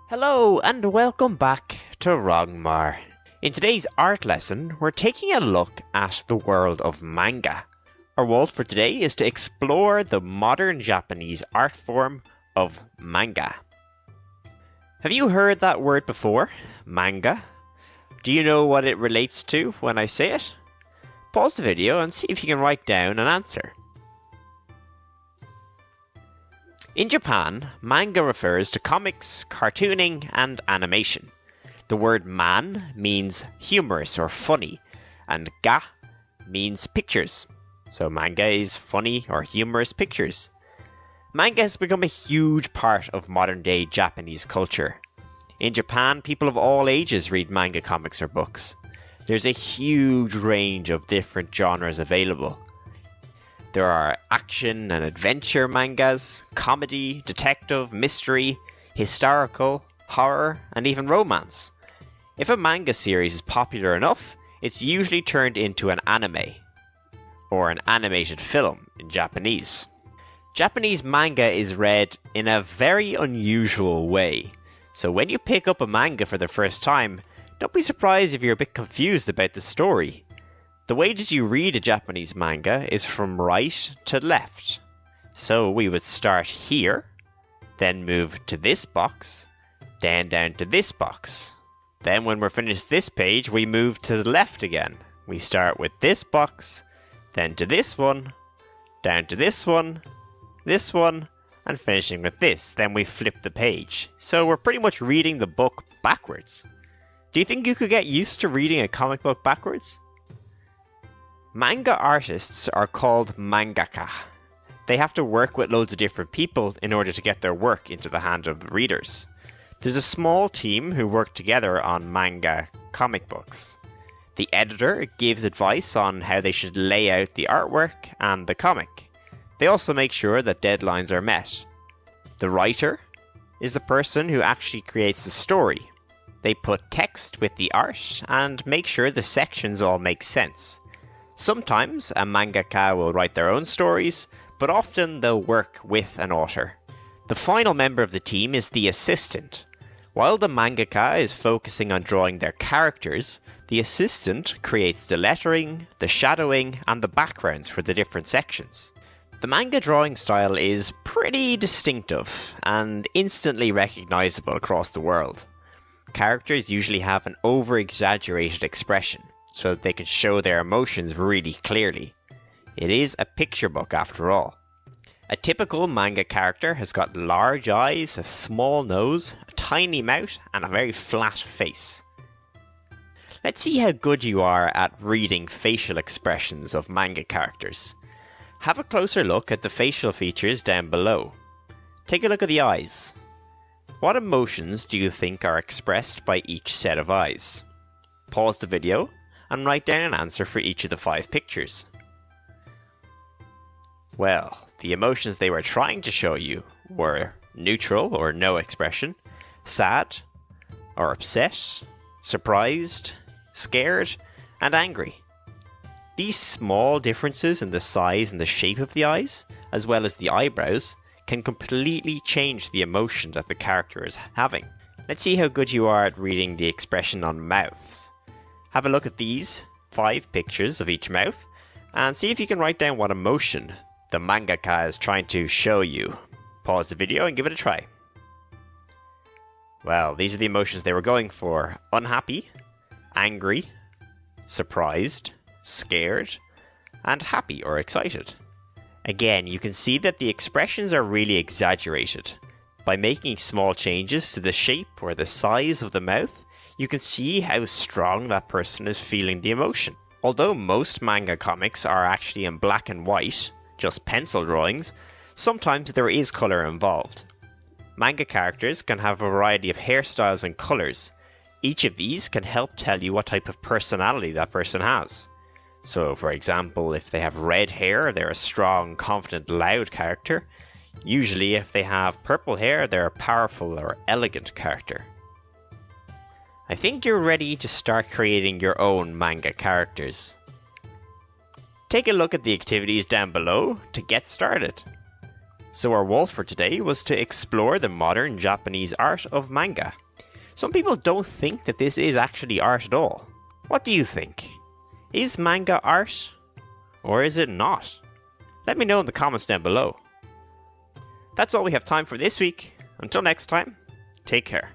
Hello and welcome back to Rogmar. In today's art lesson, we're taking a look at the world of manga. Our goal for today is to explore the modern Japanese art form of manga. Have you heard that word before? Manga? Do you know what it relates to when I say it? Pause the video and see if you can write down an answer. In Japan, manga refers to comics, cartooning, and animation. The word man means humorous or funny, and ga means pictures. So manga is funny or humorous pictures. Manga has become a huge part of modern-day Japanese culture. In Japan, people of all ages read manga comics or books. There's a huge range of different genres available. There are action and adventure mangas, comedy, detective, mystery, historical, horror, and even romance. If a manga series is popular enough, it's usually turned into an anime, or an animated film in Japanese. Japanese manga is read in a very unusual way, so when you pick up a manga for the first time, don't be surprised if you're a bit confused about the story. The way that you read a Japanese manga is from right to left. So we would start here, then move to this box, then down to this box. Then when we're finished this page, we move to the left again. We start with this box, then to this one, down to this one, and finishing with this. Then we flip the page. So we're pretty much reading the book backwards. Do you think you could get used to reading a comic book backwards? Manga artists are called mangaka. They have to work with loads of different people in order to get their work into the hand of the readers. There's a small team who work together on manga comic books. The editor gives advice on how they should lay out the artwork and the comic. They also make sure that deadlines are met. The writer is the person who actually creates the story. They put text with the art and make sure the sections all make sense. Sometimes a mangaka will write their own stories, but often they'll work with an author. The final member of the team is the assistant. While the mangaka is focusing on drawing their characters, the assistant creates the lettering, the shadowing, and the backgrounds for the different sections. The manga drawing style is pretty distinctive and instantly recognizable across the world. Characters usually have an over-exaggerated expression, so that they can show their emotions really clearly. It is a picture book after all. A typical manga character has got large eyes, a small nose, a tiny mouth, and a very flat face. Let's see how good you are at reading facial expressions of manga characters. Have a closer look at the facial features down below. Take a look at the eyes. What emotions do you think are expressed by each set of eyes? Pause the video and write down an answer for each of the 5 pictures. Well, the emotions they were trying to show you were neutral or no expression, sad or upset, surprised, scared, and angry. These small differences in the size and the shape of the eyes, as well as the eyebrows, can completely change the emotion that the character is having. Let's see how good you are at reading the expression on mouths. Have a look at these 5 pictures of each mouth and see if you can write down what emotion the mangaka is trying to show you. Pause the video and give it a try. Well, these are the emotions they were going for: unhappy, angry, surprised, scared, and happy or excited. Again, you can see that the expressions are really exaggerated. By making small changes to the shape or the size of the mouth, you can see how strong that person is feeling the emotion. Although most manga comics are actually in black and white, just pencil drawings, sometimes there is colour involved. Manga characters can have a variety of hairstyles and colours. Each of these can help tell you what type of personality that person has. So, for example, if they have red hair, they're a strong, confident, loud character. Usually, if they have purple hair, they're a powerful or elegant character. I think you're ready to start creating your own manga characters. Take a look at the activities down below to get started. So our wall for today was to explore the modern Japanese art of manga. Some people don't think that this is actually art at all. What do you think? Is manga art? Or is it not? Let me know in the comments down below. That's all we have time for this week. Until next time, take care.